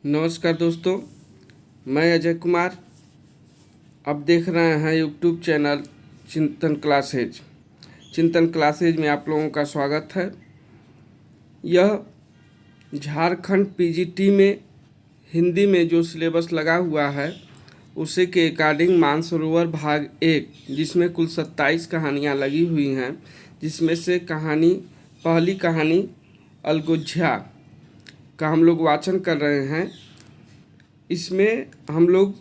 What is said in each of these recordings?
नमस्कार दोस्तों, मैं अजय कुमार। अब देख रहे हैं यूट्यूब चैनल चिंतन क्लासेज। चिंतन क्लासेज में आप लोगों का स्वागत है। यह झारखंड पीजीटी में हिंदी में जो सिलेबस लगा हुआ है उसी के अकॉर्डिंग मानसरोवर भाग 1, जिसमें कुल 27 कहानियाँ लगी हुई हैं, जिसमें से पहली कहानी अलगोज्झा का हम लोग वाचन कर रहे हैं। इसमें हम लोग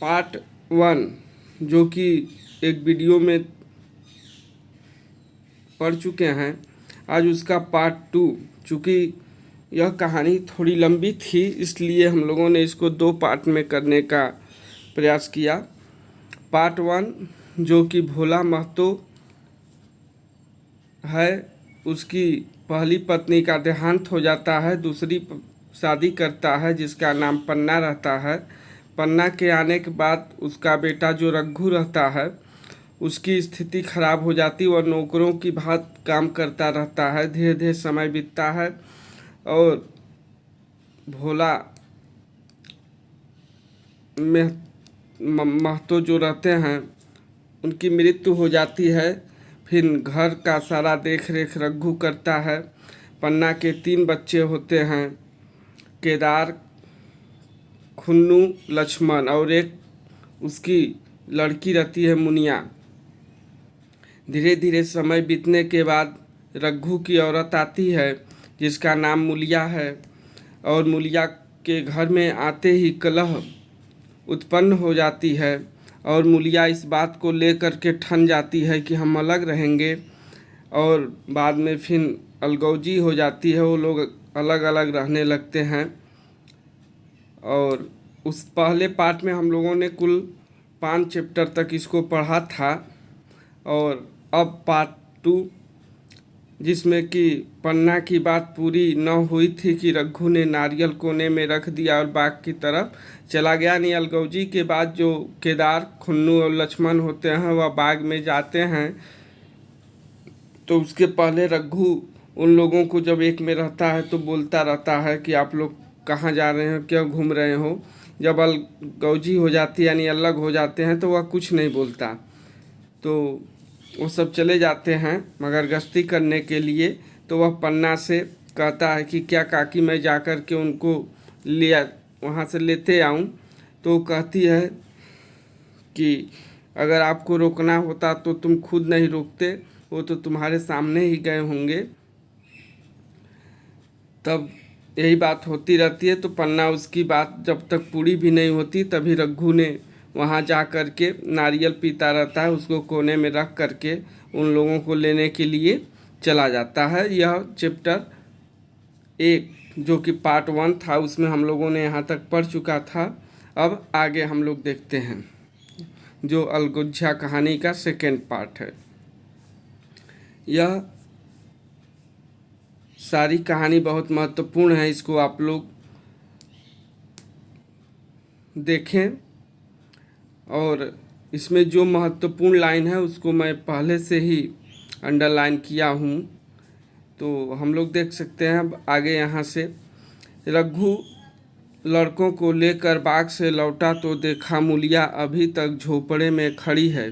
पार्ट 1 जो कि एक वीडियो में पढ़ चुके हैं, आज उसका पार्ट 2। चूँकि यह कहानी थोड़ी लंबी थी, इसलिए हम लोगों ने इसको 2 पार्ट में करने का प्रयास किया। पार्ट 1 जो कि भोला महतो है, उसकी पहली पत्नी का देहांत हो जाता है, दूसरी शादी करता है जिसका नाम पन्ना रहता है। पन्ना के आने के बाद उसका बेटा जो रघु रहता है, उसकी स्थिति खराब हो जाती, वह नौकरों की भांत काम करता रहता है। धीरे धीरे समय बीतता है और भोला महतो जो रहते हैं उनकी मृत्यु हो जाती है। फिर घर का सारा देख रेख रघु करता है। पन्ना के 3 बच्चे होते हैं, केदार, खुन्नू, लक्ष्मण, और एक उसकी लड़की रहती है मुनिया। धीरे धीरे समय बीतने के बाद रघु की औरत आती है जिसका नाम मूलिया है, और मूलिया के घर में आते ही कलह उत्पन्न हो जाती है और मूलिया इस बात को लेकर के ठन जाती है कि हम अलग रहेंगे, और बाद में फिर अलगौजी हो जाती है, वो लोग अलग अलग रहने लगते हैं। और उस पहले पार्ट में हम लोगों ने कुल 5 चैप्टर तक इसको पढ़ा था, और अब पार्ट 2 जिसमें कि पन्ना की बात पूरी न हुई थी कि रघु ने नारियल कोने में रख दिया और बाग की तरफ चला गया। नहीं, अलगौजी के बाद जो केदार, खुन्नू और लक्ष्मण होते हैं वह बाग में जाते हैं, तो उसके पहले रघु उन लोगों को जब एक में रहता है तो बोलता रहता है कि आप लोग कहाँ जा रहे हैं, क्यों घूम रहे हो। जब अलगौजी हो जाती है यानी अलग हो जाते हैं तो वह कुछ नहीं बोलता, तो वो सब चले जाते हैं मगर गश्ती करने के लिए। तो वह पन्ना से कहता है कि क्या काकी मैं जाकर के उनको वहाँ से लेते आऊँ। तो कहती है कि अगर आपको रोकना होता तो तुम खुद नहीं रोकते, वो तो तुम्हारे सामने ही गए होंगे। तब यही बात होती रहती है। तो पन्ना उसकी बात जब तक पूरी भी नहीं होती तभी रघु ने वहाँ जा कर के नारियल पीता रहता है, उसको कोने में रख करके उन लोगों को लेने के लिए चला जाता है। यह चैप्टर 1 जो कि पार्ट 1 था, उसमें हम लोगों ने यहाँ तक पढ़ चुका था। अब आगे हम लोग देखते हैं जो अलगोज्झा कहानी का सेकेंड पार्ट है। यह सारी कहानी बहुत महत्वपूर्ण है, इसको आप लोग देखें। और इसमें जो महत्वपूर्ण लाइन है उसको मैं पहले से ही अंडरलाइन किया हूँ, तो हम लोग देख सकते हैं। अब आगे यहाँ से रघु लड़कों को लेकर बाग से लौटा तो देखा मूलिया अभी तक झोपड़े में खड़ी है।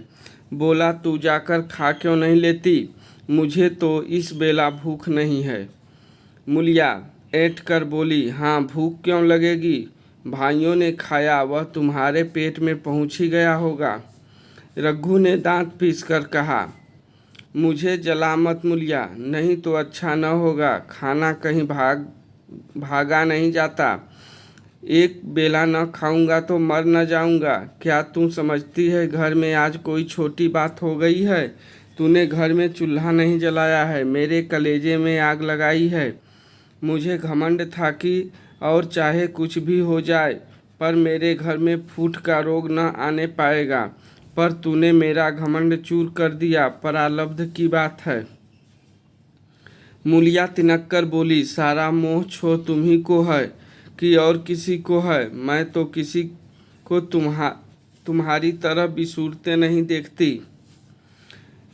बोला, तू जाकर खा क्यों नहीं लेती, मुझे तो इस बेला भूख नहीं है। मूलिया ऐंठ कर बोली, हाँ भूख क्यों लगेगी, भाइयों ने खाया, वह तुम्हारे पेट में पहुंच ही गया होगा। रघु ने दांत पीस कर कहा, मुझे जला मत मूलिया, नहीं तो अच्छा न होगा। खाना कहीं भागा नहीं जाता, एक बेला न खाऊंगा तो मर न जाऊंगा। क्या तू समझती है घर में आज कोई छोटी बात हो गई है। तूने घर में चूल्हा नहीं जलाया है, मेरे कलेजे में आग लगाई है। मुझे घमंड था कि और चाहे कुछ भी हो जाए पर मेरे घर में फूट का रोग न आने पाएगा, पर तूने मेरा घमंड चूर कर दिया, परालब्ध की बात है। मूलिया तिनक कर बोली, सारा मोह छो तुम्ही को है कि और किसी को है, मैं तो किसी को तुम्हारी तरह बिसूरते नहीं देखती।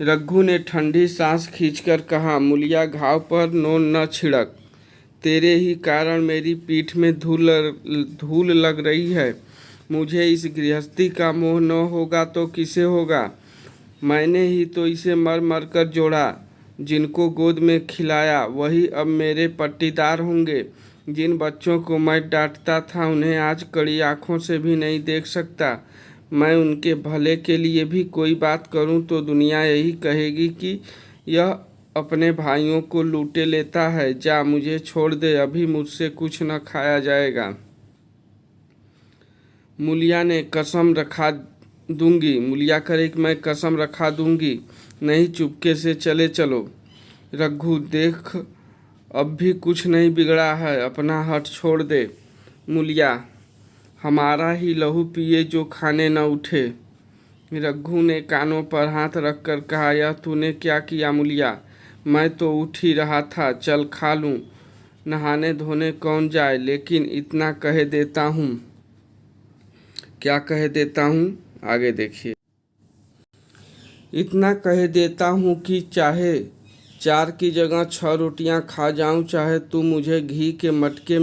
रघु ने ठंडी सांस खींचकर कहा, मूलिया घाव पर नोन न छिड़क, तेरे ही कारण मेरी पीठ में धूल लग रही है। मुझे इस गृहस्थी का मोह न होगा तो किसे होगा। मैंने ही तो इसे मर मर कर जोड़ा। जिनको गोद में खिलाया वही अब मेरे पट्टीदार होंगे। जिन बच्चों को मैं डांटता था उन्हें आज कड़ी आंखों से भी नहीं देख सकता। मैं उनके भले के लिए भी कोई बात करूं तो दुनिया यही कहेगी कि यह अपने भाइयों को लूटे लेता है। जा, मुझे छोड़ दे, अभी मुझसे कुछ न खाया जाएगा। मूलिया ने कसम रखा दूंगी। मूलिया करे कि मैं कसम रखा दूंगी, नहीं चुपके से चले चलो। रघु देख, अब भी कुछ नहीं बिगड़ा है, अपना हट छोड़ दे। मूलिया, हमारा ही लहू पिए जो खाने न उठे। रघु ने कानों पर हाथ रखकर कहा, यह तूने क्या किया मूलिया? मैं तो उठ ही रहा था, चल खा लूं। नहाने धोने कौन जाए, लेकिन इतना कह देता हूँ। क्या कह देता हूँ, आगे देखिए। इतना कह देता हूँ कि चाहे 4 की जगह 6 रोटियां खा जाऊं, चाहे तू मुझे घी के मटके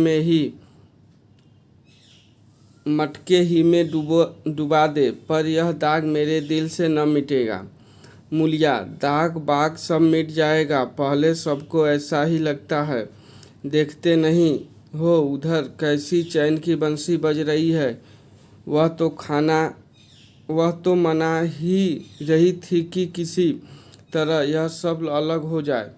ही में डुबा दे, पर यह दाग मेरे दिल से न मिटेगा। मूलिया, दाग बाग सब मिट जाएगा, पहले सबको ऐसा ही लगता है। देखते नहीं हो उधर कैसी चैन की बंसी बज रही है। वह तो मना ही रही थी कि किसी तरह यह सब अलग हो जाए।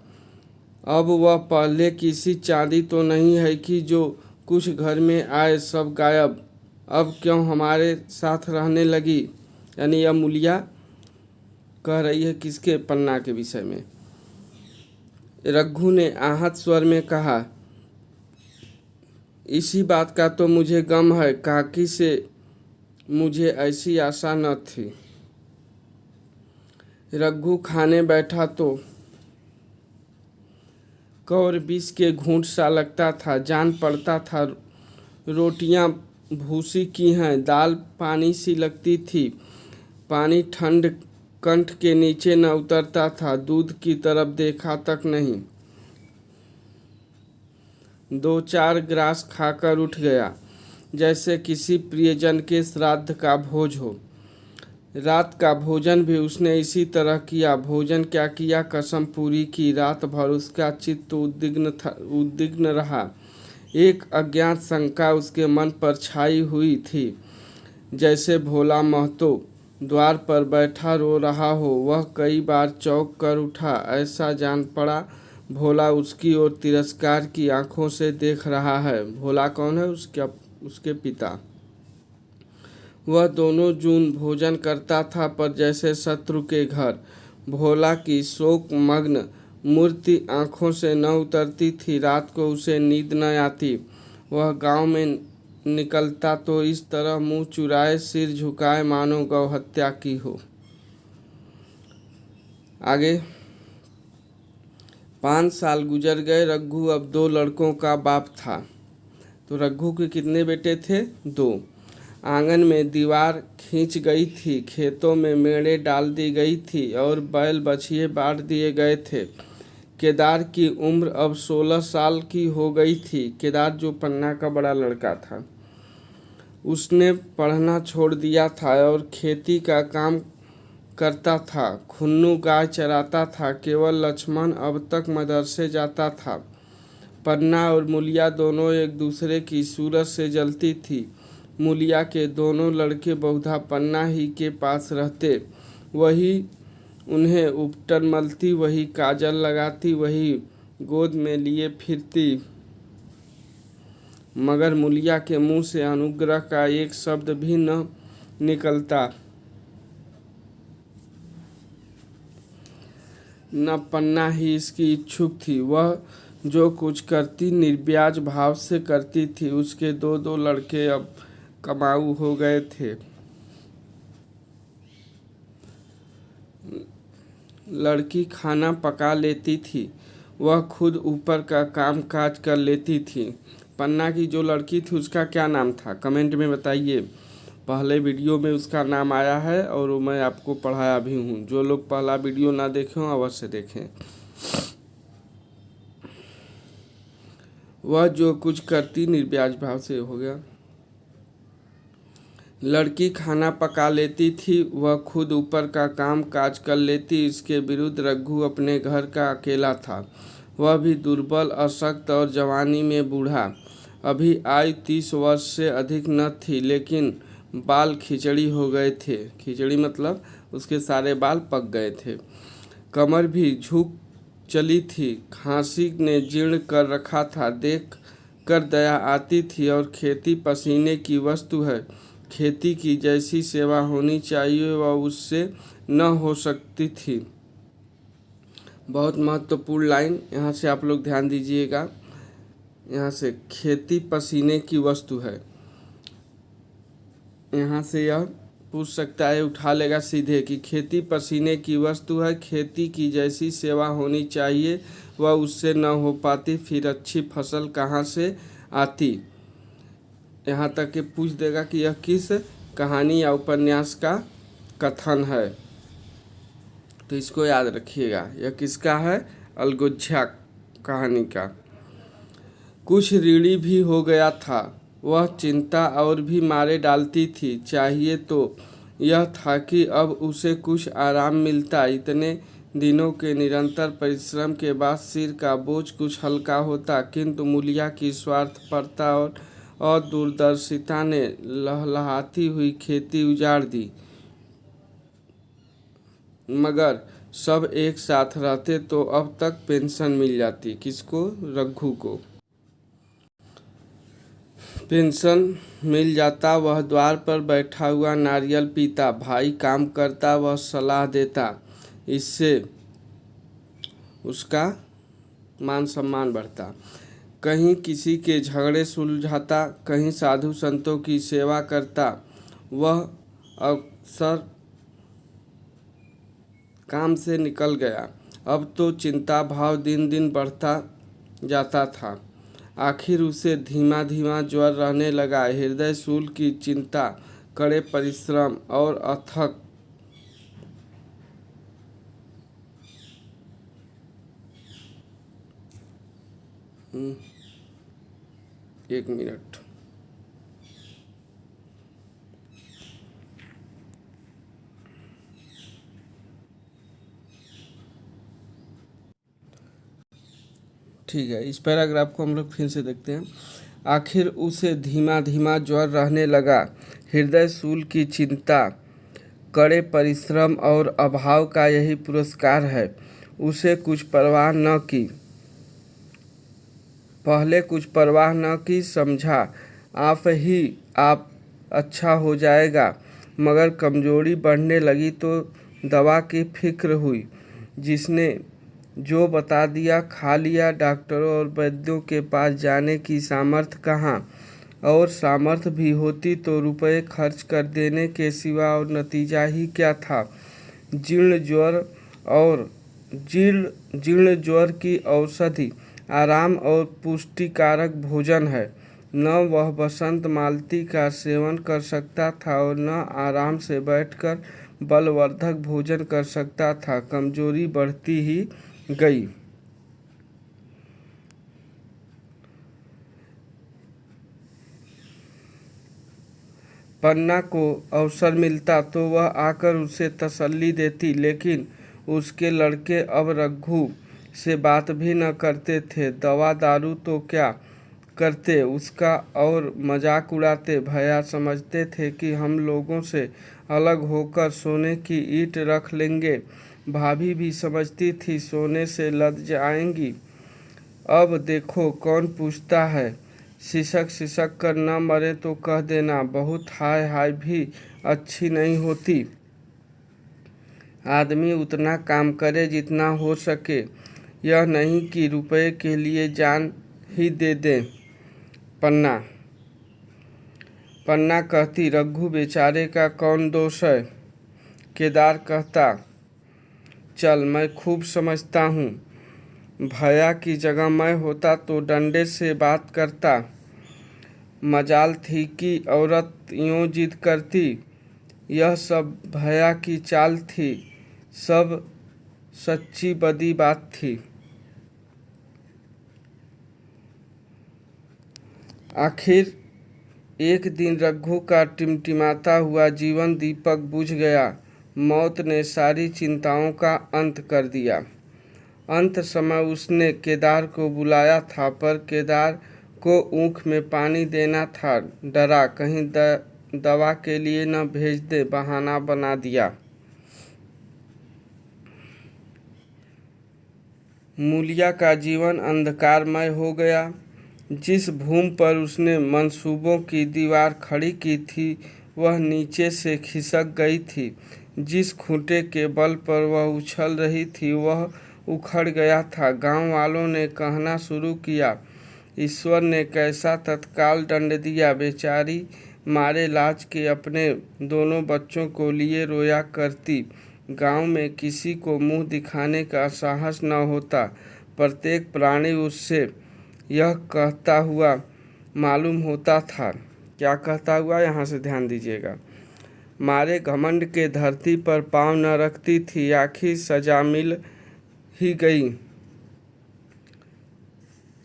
अब वह पहले किसी चांदी तो नहीं है कि जो कुछ घर में आए सब गायब। अब क्यों हमारे साथ रहने लगी? यानी यह मूलिया कह रही है किसके? पन्ना के विषय में। रघु ने आहत स्वर में कहा, इसी बात का तो मुझे गम है, काकी से मुझे ऐसी आशा न थी। रघु खाने बैठा तो कौर विष के घूंट सा लगता था। जान पड़ता था रोटियां भूसी की हैं, दाल पानी सी लगती थी। पानी ठंड कंठ के नीचे न उतरता था। दूध की तरफ देखा तक नहीं। 2-4 ग्रास खाकर उठ गया, जैसे किसी प्रियजन के श्राद्ध का भोज हो। रात का भोजन भी उसने इसी तरह किया। भोजन क्या किया, कसम पूरी की। रात भर उसका चित्त उद्विग्न रहा। एक अज्ञात शंका उसके मन पर छाई हुई थी, जैसे भोला महतो द्वार पर बैठा रो रहा हो। वह कई बार चौंक कर उठा। ऐसा जान पड़ा भोला उसकी ओर तिरस्कार की आंखों से देख रहा है। भोला कौन है? उसके पिता। वह दोनों जून भोजन करता था, पर जैसे शत्रु के घर। भोला की शोक मग्न मूर्ति आंखों से न उतरती थी। रात को उसे नींद न आती। वह गांव में निकलता तो इस तरह मुंह चुराए सिर झुकाए मानो गौ हत्या की हो। आगे 5 साल गुजर गए। रघु अब 2 लड़कों का बाप था। तो रघु के कितने बेटे थे? 2। आंगन में दीवार खींच गई थी, खेतों में मेड़े डाल दी गई थी और बैल बछिए बांट दिए गए थे। केदार की उम्र अब 16 साल की हो गई थी। केदार जो पन्ना का बड़ा लड़का था, उसने पढ़ना छोड़ दिया था और खेती का काम करता था। खुन्नू गाय चराता था। केवल लक्ष्मण अब तक मदरसे जाता था। पन्ना और मूलिया दोनों एक दूसरे की सूरत से जलती थी। मूलिया के दोनों लड़के बहुधा पन्ना ही के पास रहते। वही उन्हें उपटन मलती, वही काजल लगाती, वही गोद में लिए फिरती। मगर मूलिया के मुंह से अनुग्रह का एक शब्द भी न निकलता। न पन्ना ही इसकी इच्छुक थी। वह जो कुछ करती निर्ब्याज भाव से करती थी। उसके 2 लड़के अब कमाऊ हो गए थे। लड़की खाना पका लेती थी, वह खुद ऊपर का काम काज कर लेती थी। पन्ना की जो लड़की थी उसका क्या नाम था, कमेंट में बताइए। पहले वीडियो में उसका नाम आया है और वो मैं आपको पढ़ाया भी हूँ। जो लोग पहला वीडियो ना देखे हों अवश्य देखें। वह जो कुछ करती निर्ब्याज भाव से हो गया। लड़की खाना पका लेती थी, वह खुद ऊपर का काम काज कर लेती। इसके विरुद्ध रघु अपने घर का अकेला था। वह भी दुर्बल, अशक्त और जवानी में बूढ़ा। अभी आयु 30 वर्ष से अधिक न थी, लेकिन बाल खिचड़ी हो गए थे। खिचड़ी मतलब उसके सारे बाल पक गए थे। कमर भी झुक चली थी। खांसी ने जीर्ण कर रखा था। देख कर दया आती थी। और खेती पसीने की वस्तु है। खेती की जैसी सेवा होनी चाहिए वह उससे न हो सकती थी। बहुत महत्वपूर्ण लाइन यहाँ से आप लोग ध्यान दीजिएगा। यहाँ से खेती पसीने की वस्तु है, यहाँ से यह पूछ सकता है, उठा लेगा सीधे कि खेती पसीने की वस्तु है। खेती की जैसी सेवा होनी चाहिए वह उससे न हो पाती, फिर अच्छी फसल कहाँ से आती। यहाँ तक कि पूछ देगा कि यह किस कहानी या उपन्यास का कथन है। तो इसको याद रखिएगा, यह किसका है? अलगोज्जा कहानी का। कुछ ऋणी भी हो गया था। वह चिंता और भी मारे डालती थी। चाहिए तो यह था कि अब उसे कुछ आराम मिलता। इतने दिनों के निरंतर परिश्रम के बाद सिर का बोझ कुछ हल्का होता, किंतु मूलिया की स्वार्थपरता और दूरदर्शिता ने लहलहाती हुई खेती उजाड़ दी। मगर सब एक साथ रहते तो अब तक पेंशन मिल जाती। किसको? रघु को पेंशन मिल जाता। वह द्वार पर बैठा हुआ नारियल पीता, भाई काम करता, वह सलाह देता। इससे उसका मान सम्मान बढ़ता। कहीं किसी के झगड़े सुलझाता, कहीं साधु संतों की सेवा करता। वह अक्सर काम से निकल गया। अब तो चिंता भाव दिन दिन बढ़ता जाता था। आखिर उसे धीमा धीमा ज्वर रहने लगा। हृदय शूल की चिंता, कड़े परिश्रम और अथक एक मिनट। ठीक है, इस पैराग्राफ को हम लोग फिर से देखते हैं। आखिर उसे धीमा धीमा ज्वर रहने लगा। हृदय शूल की चिंता, कड़े परिश्रम और अभाव का यही पुरस्कार है। उसे कुछ परवाह न की, पहले कुछ परवाह न की। समझा आप अच्छा हो जाएगा। मगर कमजोरी बढ़ने लगी तो दवा की फिक्र हुई। जिसने जो बता दिया खा लिया। डॉक्टरों और वैद्यों के पास जाने की सामर्थ्य कहाँ, और सामर्थ्य भी होती तो रुपए खर्च कर देने के सिवा और नतीजा ही क्या था। जीर्ण ज्वर की औषधि आराम और पुष्टिकारक भोजन है। न वह बसंत मालती का सेवन कर सकता था और न आराम से बैठकर बलवर्धक भोजन कर सकता था। कमजोरी बढ़ती ही गई। पन्ना को अवसर मिलता तो वह आकर उसे तसल्ली देती, लेकिन उसके लड़के अब रघु से बात भी न करते थे। दवा दारू तो क्या करते उसका और मजाक उड़ाते। भैया समझते थे कि हम लोगों से अलग होकर सोने की ईंट रख लेंगे। भाभी भी समझती थी सोने से लद जाएंगी। अब देखो कौन पूछता है। सिसक सिसक कर न मरे तो कह देना। बहुत हाय हाय भी अच्छी नहीं होती। आदमी उतना काम करे जितना हो सके, यह नहीं कि रुपए के लिए जान ही दे दे। पन्ना कहती, रघु बेचारे का कौन दोष है। केदार कहता, चल मैं खूब समझता हूँ। भैया की जगह मैं होता तो डंडे से बात करता। मजाल थी कि औरत यूँ जिद करती। यह सब भैया की चाल थी, सब सच्ची बदी बात थी। आखिर एक दिन रघु का टिमटिमाता हुआ जीवन दीपक बुझ गया। मौत ने सारी चिंताओं का अंत कर दिया। अंत समय उसने केदार को बुलाया था, पर केदार को ऊँख में पानी देना था। डरा कहीं दवा के लिए न भेज दे, बहाना बना दिया। मूलिया का जीवन अंधकारमय हो गया। जिस भूमि पर उसने मंसूबों की दीवार खड़ी की थी वह नीचे से खिसक गई थी। जिस खूंटे के बल पर वह उछल रही थी वह उखड़ गया था। गांव वालों ने कहना शुरू किया, ईश्वर ने कैसा तत्काल दंड दिया। बेचारी मारे लाज के अपने दोनों बच्चों को लिए रोया करती। गांव में किसी को मुंह दिखाने का साहस न होता। प्रत्येक प्राणी उससे यह कहता हुआ मालूम होता था। क्या कहता हुआ, यहाँ से ध्यान दीजिएगा। मारे घमंड के धरती पर पाँव न रखती थी। आखिर सजा मिल ही गई,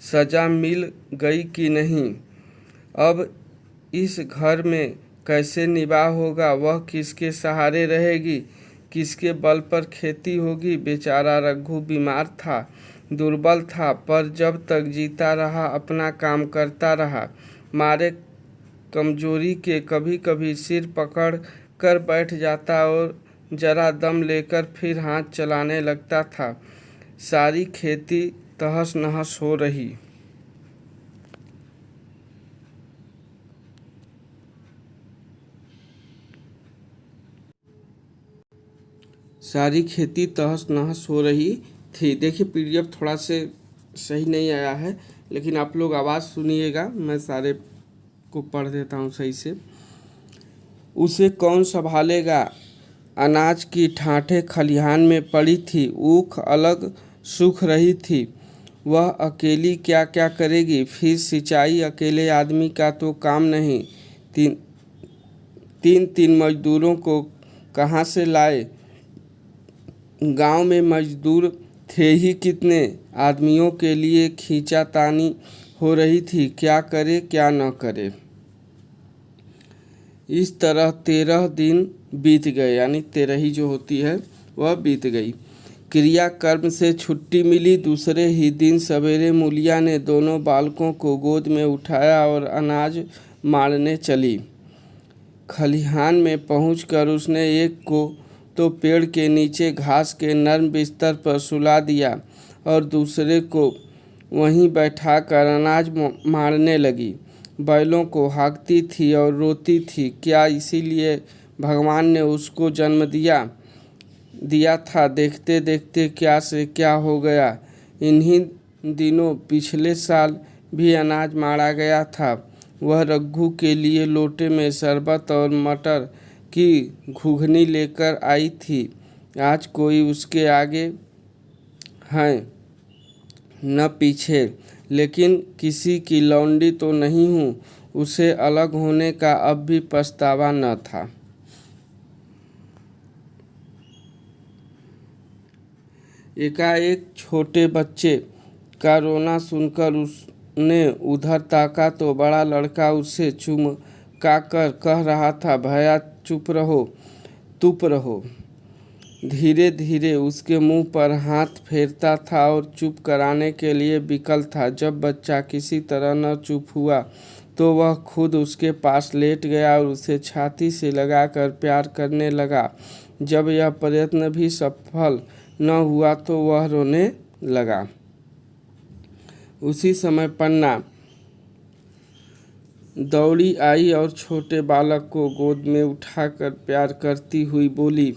सजा मिल गई कि नहीं। अब इस घर में कैसे निवाह होगा। वह किसके सहारे रहेगी, किसके बल पर खेती होगी। बेचारा रघु बीमार था, दुर्बल था, पर जब तक जीता रहा अपना काम करता रहा। मारे कमजोरी के कभी कभी सिर पकड़ कर बैठ जाता और जरा दम लेकर फिर हाथ चलाने लगता था। सारी खेती तहस नहस हो रही। सारी खेती तहस नहस हो रही थी। देखिए पीडीएफ थोड़ा से सही नहीं आया है, लेकिन आप लोग आवाज़ सुनिएगा, मैं सारे को पढ़ देता हूँ सही से। उसे कौन संभालेगा। अनाज की ठाठें खलिहान में पड़ी थी, ऊख अलग सूख रही थी। वह अकेली क्या क्या करेगी। फिर सिंचाई अकेले आदमी का तो काम नहीं। तीन मजदूरों को कहाँ से लाए। गांव में मजदूर थे ही कितने। आदमियों के लिए खींचातानी हो रही थी, क्या करे क्या न करे। इस तरह 13 दिन बीत गए, यानी 13 जो होती है वह बीत गई। क्रियाकर्म से छुट्टी मिली। दूसरे ही दिन सवेरे मूलिया ने दोनों बालकों को गोद में उठाया और अनाज मारने चली। खलिहान में पहुंचकर उसने एक को तो पेड़ के नीचे घास के नर्म बिस्तर पर सुला दिया और दूसरे को वहीं बैठाकर अनाज मारने लगी। बैलों को हाँकती थी और रोती थी। क्या इसीलिए भगवान ने उसको जन्म दिया था। देखते देखते क्या से क्या हो गया। इन्हीं दिनों पिछले साल भी अनाज मारा गया था। वह रघु के लिए लोटे में शरबत और मटर की घुघनी लेकर आई थी। आज कोई उसके आगे है न पीछे, लेकिन किसी की लौंडी तो नहीं हूँ। उसे अलग होने का अब भी पछतावा न था। एकाएक छोटे बच्चे का रोना सुनकर उसने उधर ताका तो बड़ा लड़का उसे चुमकाकर कह रहा था, भैया चुप रहो। धीरे धीरे उसके मुंह पर हाथ फेरता था और चुप कराने के लिए विकल था। जब बच्चा किसी तरह न चुप हुआ तो वह खुद उसके पास लेट गया और उसे छाती से लगाकर प्यार करने लगा। जब यह प्रयत्न भी सफल न हुआ तो वह रोने लगा। उसी समय पन्ना दौड़ी आई और छोटे बालक को गोद में उठाकर प्यार करती हुई बोली,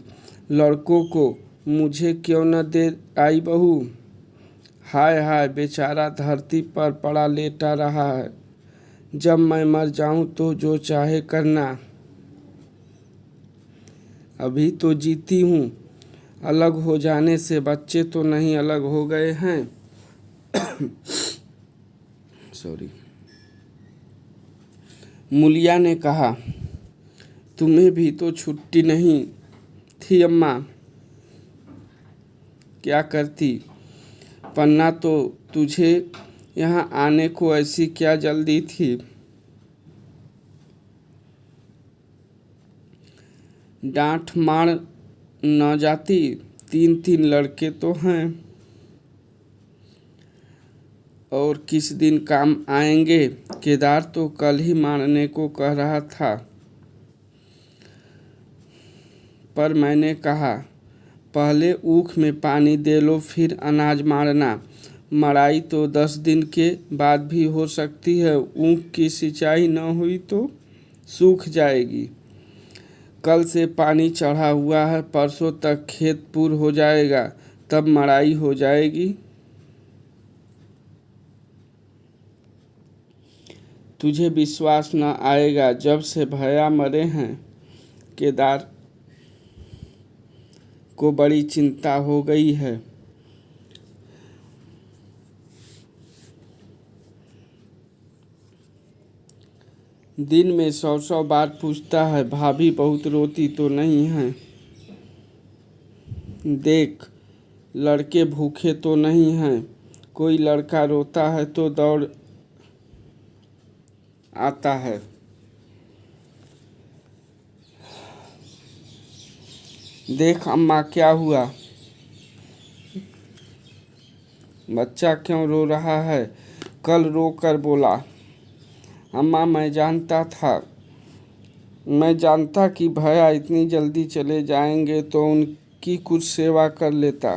लड़कों को मुझे क्यों न दे आई बहू। हाय हाय, बेचारा धरती पर पड़ा लेटा रहा है। जब मैं मर जाऊं तो जो चाहे करना। अभी तो जीती हूँ। अलग हो जाने से बच्चे तो नहीं अलग हो गए हैं। सॉरी। मूलिया ने कहा, तुम्हें भी तो छुट्टी नहीं थी अम्मा, क्या करती। पन्ना तो तुझे यहाँ आने को ऐसी क्या जल्दी थी। डांट मार न जाती, 3 लड़के तो हैं, और किस दिन काम आएंगे। केदार तो कल ही मारने को कह रहा था, पर मैंने कहा पहले ऊख में पानी दे लो फिर अनाज मारना। मड़ाई तो 10 दिन के बाद भी हो सकती है, ऊख की सिंचाई न हुई तो सूख जाएगी। कल से पानी चढ़ा हुआ है, परसों तक खेत पूर हो जाएगा, तब मड़ाई हो जाएगी। तुझे विश्वास न आएगा, जब से भैया मरे हैं केदार को बड़ी चिंता हो गई है। दिन में 100 बार पूछता है, भाभी बहुत रोती तो नहीं है, देख लड़के भूखे तो नहीं हैं। कोई लड़का रोता है तो दौड़ आता है। देख अम्मा क्या हुआ, बच्चा क्यों रो रहा है। कल रो कर बोला, अम्मा मैं जानता कि भैया इतनी जल्दी चले जाएंगे तो उनकी कुछ सेवा कर लेता।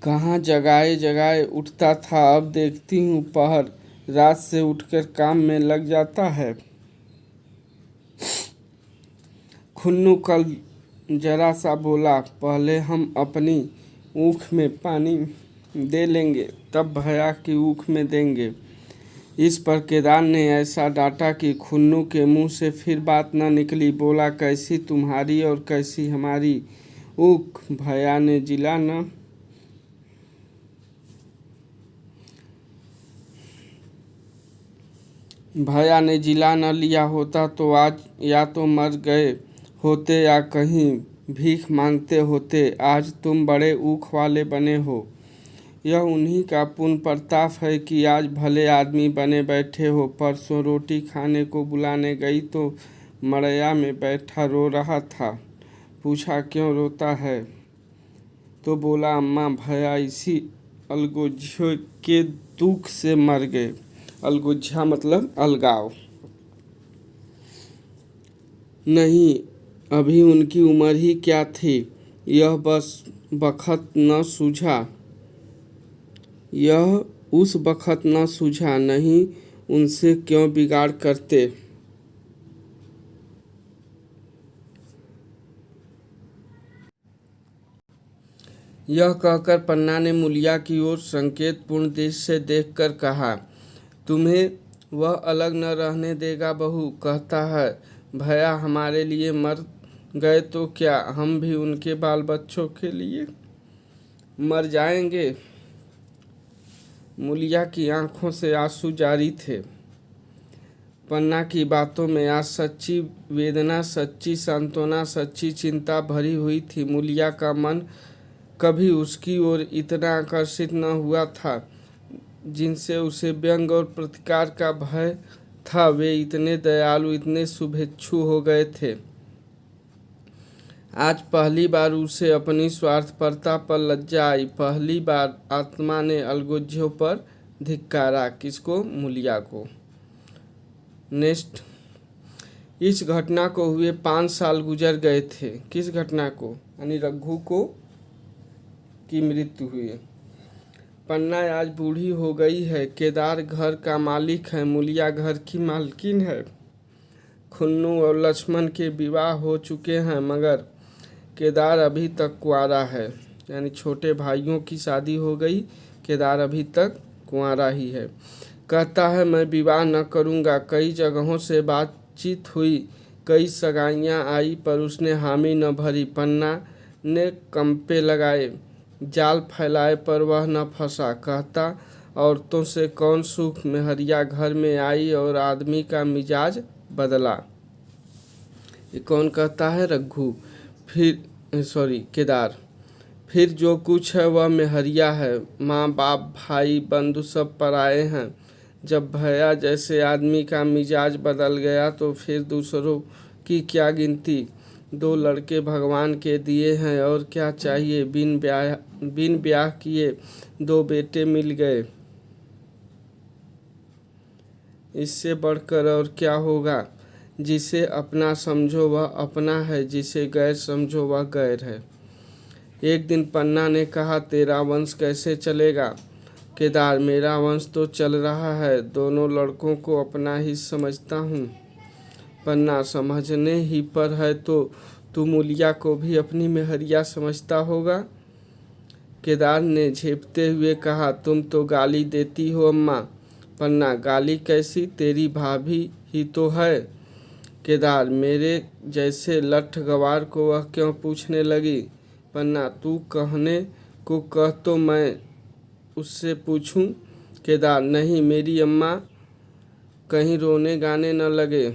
कहाँ जगाए जगाए उठता था, अब देखती हूँ पहर रात से उठकर काम में लग जाता है। खुन्नू कल जरा सा बोला, पहले हम अपनी ऊख में पानी दे लेंगे तब भैया की ऊख में देंगे। इस पर केदार ने ऐसा डांटा कि खुन्नू के मुंह से फिर बात न निकली। बोला, कैसी तुम्हारी और कैसी हमारी ऊख। भैया ने जिला न लिया होता तो आज या तो मर गए होते या कहीं भीख मांगते होते। आज तुम बड़े ऊख वाले बने हो, यह उन्हीं का पुण्य प्रताप है कि आज भले आदमी बने बैठे हो। परसों रोटी खाने को बुलाने गई तो मड़ैया में बैठा रो रहा था। पूछा क्यों रोता है, तो बोला अम्मा भैया इसी अलगोज्झे के दुख से मर गए। अलगोज्झा मतलब अलगाव। नहीं, अभी उनकी उम्र ही क्या थी, यह उस बखत न सूझा, नहीं उनसे क्यों बिगाड़ करते। यह कहकर पन्ना ने मूलिया की ओर संकेतपूर्ण दृष्टि से देखकर कहा, तुम्हें वह अलग न रहने देगा बहू। कहता है भैया हमारे लिए मर गए तो क्या हम भी उनके बाल बच्चों के लिए मर जाएंगे। मूलिया की आंखों से आंसू जारी थे। पन्ना की बातों में आज सच्ची वेदना, सच्ची सांत्वना, सच्ची चिंता भरी हुई थी। मूलिया का मन कभी उसकी ओर इतना आकर्षित न हुआ था जिनसे उसे व्यंग और प्रतिकार का भय था। वे इतने दयालु, इतने शुभेच्छु हो गए थे। आज पहली बार उसे अपनी स्वार्थपरता पर लज्जा आई। पहली बार आत्मा ने अलगोज्झों पर धिक्कारा। किसको? मूलिया को। नेक्स्ट, इस घटना को हुए 5 साल गुजर गए थे। किस घटना को? यानी रघु को की मृत्यु हुई। पन्ना आज बूढ़ी हो गई है। केदार घर का मालिक है, मूलिया घर की मालकिन है। खुन्नू और लक्ष्मण के विवाह हो चुके हैं मगर केदार अभी तक कुंवारा है। यानी छोटे भाइयों की शादी हो गई, केदार अभी तक कुंवारा ही है। कहता है मैं विवाह न करूँगा। कई जगहों से बातचीत हुई, कई सगाइयाँ आई पर उसने हामी न भरी। पन्ना ने कंपे लगाए, जाल फैलाए पर वह न फंसा। कहता औरतों से कौन सुख, मेहरिया घर में आई और आदमी का मिजाज बदला। ये कौन कहता है? रघु। केदार। फिर जो कुछ है वह मेहरिया है। माँ बाप भाई बंधु सब पराए हैं। जब भैया जैसे आदमी का मिजाज बदल गया तो फिर दूसरों की क्या गिनती, 2 लड़के भगवान के दिए हैं और क्या चाहिए, बिन ब्याह किए 2 बेटे मिल गए, इससे बढ़कर और क्या होगा। जिसे अपना समझो वह अपना है, जिसे गैर समझो वह गैर है। एक दिन पन्ना ने कहा, तेरा वंश कैसे चलेगा। केदार, मेरा वंश तो चल रहा है, दोनों लड़कों को अपना ही समझता हूँ। पन्ना, समझने ही पर है तो तू मूलिया को भी अपनी मेहरिया समझता होगा। केदार ने झेपते हुए कहा, तुम तो गाली देती हो अम्मा। पन्ना, गाली कैसी, तेरी भाभी ही तो है। केदार, मेरे जैसे लठ गवार को वह क्यों पूछने लगी। पन्ना, तू कहने को कह तो मैं उससे पूछूं। केदार, नहीं, मेरी अम्मा कहीं रोने गाने न लगे।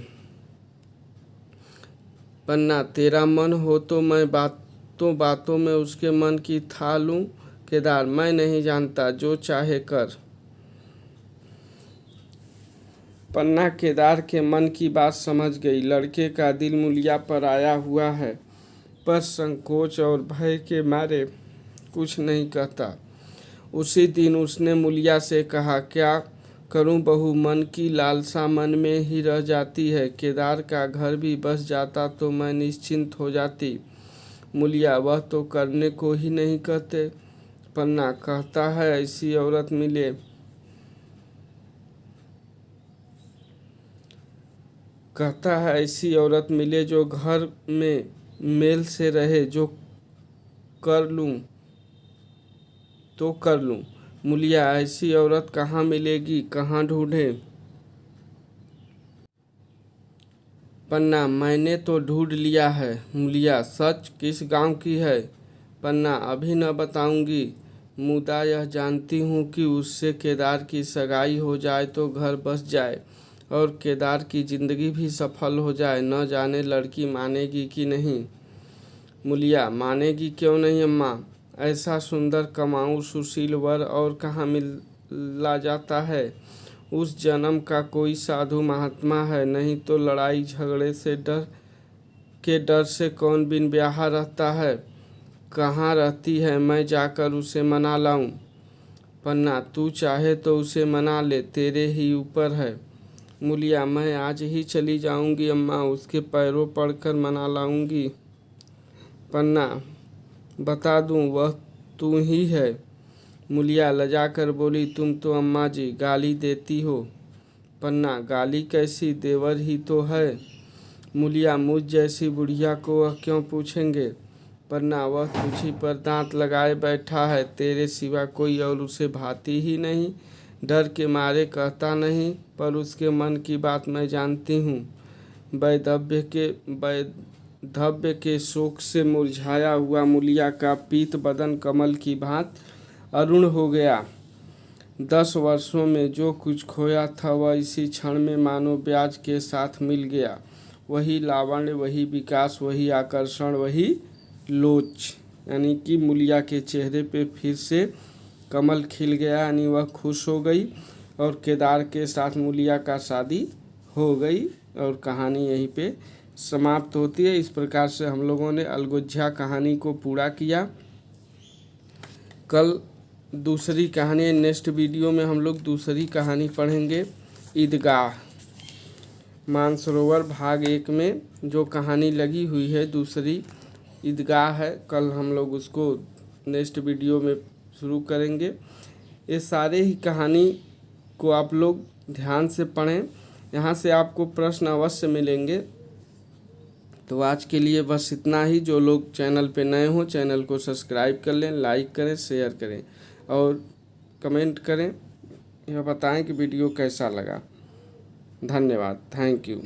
पन्ना, तेरा मन हो तो मैं बातों बातों में उसके मन की था लूं। केदार, मैं नहीं जानता, जो चाहे कर। पन्ना केदार के मन की बात समझ गई। लड़के का दिल मूलिया पर आया हुआ है, पर संकोच और भय के मारे कुछ नहीं कहता। उसी दिन उसने मूलिया से कहा, क्या करूं बहू, मन की लालसा मन में ही रह जाती है। केदार का घर भी बस जाता तो मैं निश्चिंत हो जाती। मूलिया, वह तो करने को ही नहीं कहते। पन्ना, कहता है ऐसी औरत मिले जो घर में मेल से रहे, जो कर लूं तो कर लूं। मूलिया, ऐसी औरत कहाँ मिलेगी, कहाँ ढूंढें। पन्ना, मैंने तो ढूंढ लिया है। मूलिया, सच, किस गांव की है। पन्ना, अभी न बताऊंगी, मुदा यह जानती हूँ कि उससे केदार की सगाई हो जाए तो घर बस जाए और केदार की जिंदगी भी सफल हो जाए। न जाने लड़की मानेगी कि नहीं। मूलिया, मानेगी क्यों नहीं अम्मा, ऐसा सुंदर कमाऊ सुशील वर और कहाँ मिला जाता है। उस जन्म का कोई साधु महात्मा है, नहीं तो लड़ाई झगड़े से डर से कौन बिन ब्याह रहता है। कहाँ रहती है, मैं जाकर उसे मना लाऊं। पन्ना, तू चाहे तो उसे मना ले, तेरे ही ऊपर है। मूलिया, मैं आज ही चली जाऊंगी अम्मा, उसके पैरों पड़कर मना लाऊंगी। पन्ना, बता दूं, वह तू ही है। मूलिया लजा कर बोली, तुम तो अम्मा जी गाली देती हो। पन्ना, गाली कैसी, देवर ही तो है। मूलिया, मुझ जैसी बुढ़िया को वह क्यों पूछेंगे। पन्ना, वह तुझी पर दांत लगाए बैठा है, तेरे सिवा कोई और उसे भाती ही नहीं। डर के मारे कहता नहीं, पर उसके मन की बात मैं जानती हूँ। वैधव्य के शोक से मुरझाया हुआ मूलिया का पीत बदन कमल की भांति अरुण हो गया। 10 वर्षों में जो कुछ खोया था वह इसी क्षण में मानो ब्याज के साथ मिल गया। वही लावण्य, वही विकास, वही आकर्षण, वही लोच, यानी कि मूलिया के चेहरे पे फिर से कमल खिल गया, यानी वह खुश हो गई और केदार के साथ मूलिया का शादी हो गई और कहानी यहीं पे समाप्त होती है। इस प्रकार से हम लोगों ने अलगोज्जा कहानी को पूरा किया। कल दूसरी कहानी, नेक्स्ट वीडियो में हम लोग दूसरी कहानी पढ़ेंगे, ईदगाह। मानसरोवर भाग 1 में जो कहानी लगी हुई है दूसरी ईदगाह है, कल हम लोग उसको नेक्स्ट वीडियो में शुरू करेंगे। ये सारे ही कहानी को आप लोग ध्यान से पढ़ें, यहाँ से आपको प्रश्न अवश्य मिलेंगे। तो आज के लिए बस इतना ही। जो लोग चैनल पे नए हों चैनल को सब्सक्राइब कर लें, लाइक करें, शेयर करें और कमेंट करें, यह बताएं कि वीडियो कैसा लगा। धन्यवाद, थैंक यू।